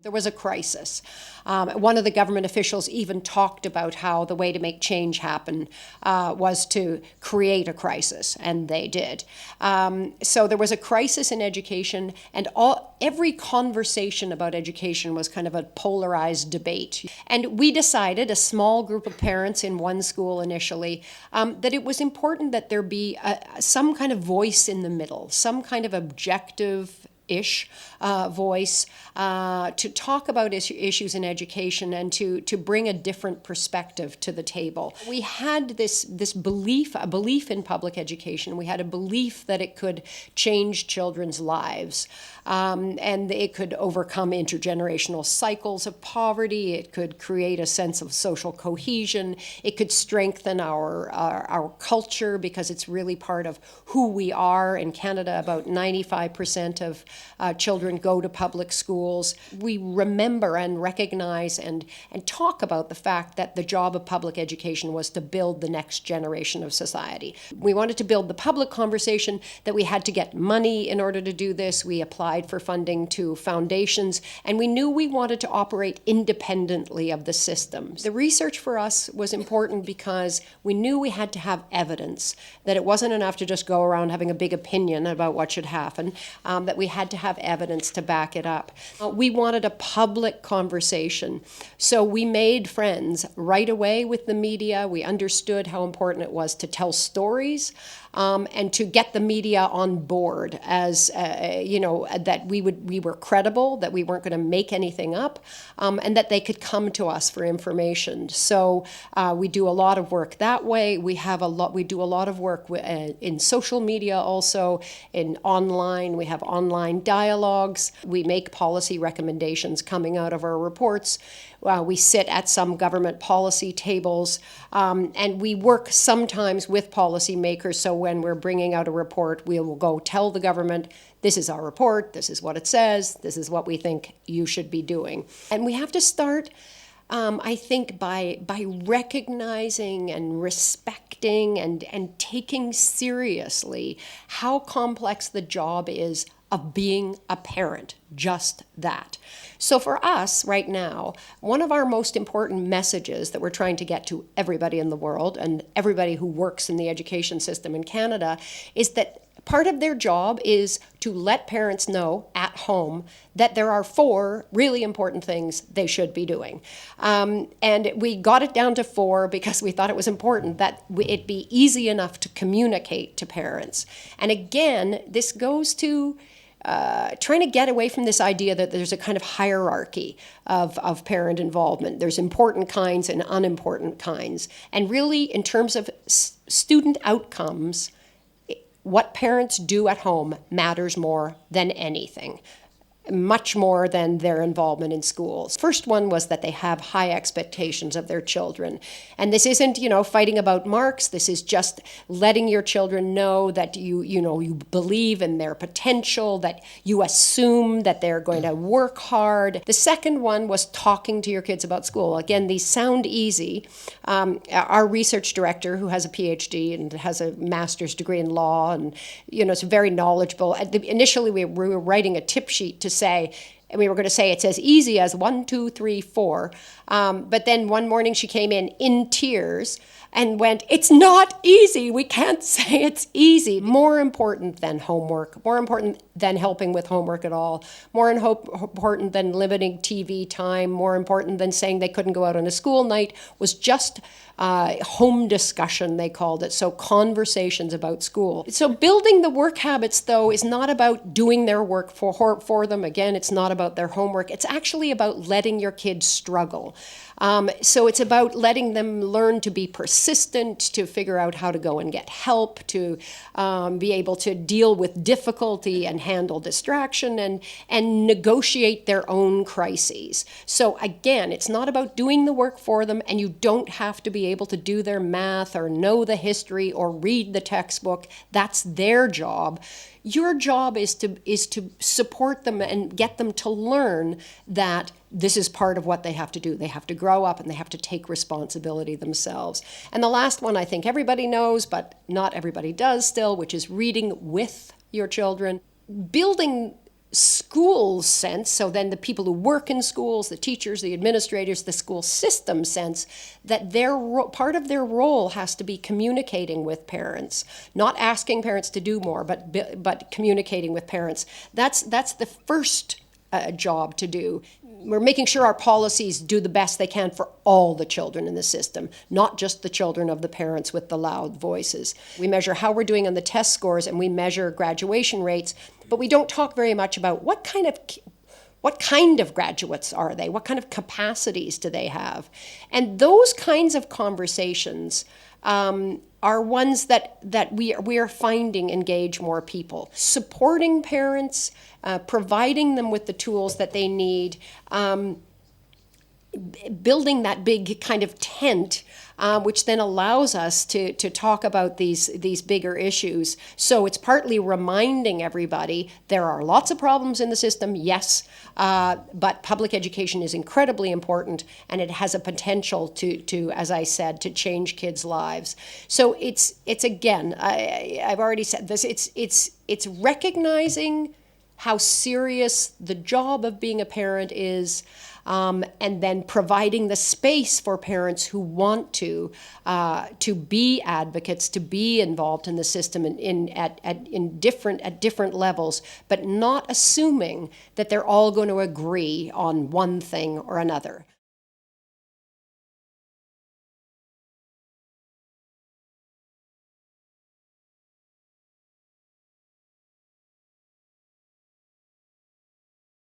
There was a crisis. One of the government officials even talked about how the way to make change happen was to create a crisis, and they did. So there was a crisis in education, and every conversation about education was kind of a polarized debate. And we decided, a small group of parents in one school initially, that it was important that there be some kind of voice in the middle, some kind of objective voice to talk about issues in education and to bring a different perspective to the table. We had this belief, a belief in public education. We had a belief that it could change children's lives, and it could overcome intergenerational cycles of poverty. It could create a sense of social cohesion. It could strengthen our culture, because it's really part of who we are. In Canada, about 95% of children go to public schools. We remember and recognize and talk about the fact that the job of public education was to build the next generation of society. We wanted to build the public conversation that we had to get money in order to do this. We applied for funding to foundations, and we knew we wanted to operate independently of the systems. The research for us was important because we knew we had to have evidence, that it wasn't enough to just go around having a big opinion about what should happen, that we had to have evidence to back it up. We wanted a public conversation, so we made friends right away with the media. We understood how important it was to tell stories, and to get the media on board as, that we were credible, that we weren't going to make anything up, and that they could come to us for information. So we do a lot of work that way. We do a lot of work in social media also, in online. We have online dialogues. We make policy recommendations coming out of our reports. We sit at some government policy tables, and we work sometimes with policymakers. So when we're bringing out a report, we will go tell the government, this is our report, this is what it says, this is what we think you should be doing. And we have to start, I think, by recognizing and respecting and taking seriously how complex the job is of being a parent, just that. So for us right now, one of our most important messages that we're trying to get to everybody in the world and everybody who works in the education system in Canada is that part of their job is to let parents know at home that there are 4 really important things they should be doing. And we got it down to 4 because we thought it was important that it be easy enough to communicate to parents. And again, this goes to trying to get away from this idea that there's a kind of hierarchy of parent involvement. There's important kinds and unimportant kinds. And really, in terms of student outcomes, what parents do at home matters more than anything, much more than their involvement in schools. First one was that they have high expectations of their children. And this isn't, fighting about marks. This is just letting your children know that you believe in their potential, that you assume that they're going to work hard. The second one was talking to your kids about school. Again, these sound easy. Our research director, who has a PhD and has a master's degree in law, and is very knowledgeable. Initially, we were writing a tip sheet to say, and we were going to say it's as easy as 1, 2, 3, 4. But then one morning she came in tears and went, it's not easy. We can't say it's easy. More important than homework, more important than helping with homework at all, more important than limiting TV time, more important than saying they couldn't go out on a school night, was just home discussion, they called it. So conversations about school. So building the work habits, though, is not about doing their work for them. Again, it's not about their homework. It's actually about letting your kids struggle. So it's about letting them learn to be persistent, to figure out how to go and get help, to be able to deal with difficulty and handle distraction and negotiate their own crises. So again, it's not about doing the work for them, and you don't have to be able to do their math or know the history or read the textbook. That's their job. Your job is to support them and get them to learn that this is part of what they have to do. They have to grow up and they have to take responsibility themselves. And the last one I think everybody knows, but not everybody does still, which is reading with your children. Building school's sense, so then the people who work in schools, the teachers, the administrators, the school system sense, that part of their role has to be communicating with parents, not asking parents to do more, but communicating with parents. That's the first job to do. We're making sure our policies do the best they can for all the children in the system, not just the children of the parents with the loud voices. We measure how we're doing on the test scores, and we measure graduation rates, but we don't talk very much about what kind of graduates are they? What kind of capacities do they have? And those kinds of conversations are ones that we are finding engage more people. Supporting parents, providing them with the tools that they need, building that big kind of tent, which then allows us to talk about these bigger issues. So it's partly reminding everybody there are lots of problems in the system, yes, but public education is incredibly important, and it has a potential to, as I said, to change kids' lives. So it's again, I've already said this, it's recognizing how serious the job of being a parent is, and then providing the space for parents who want to be advocates, to be involved in the system at different levels, but not assuming that they're all going to agree on one thing or another.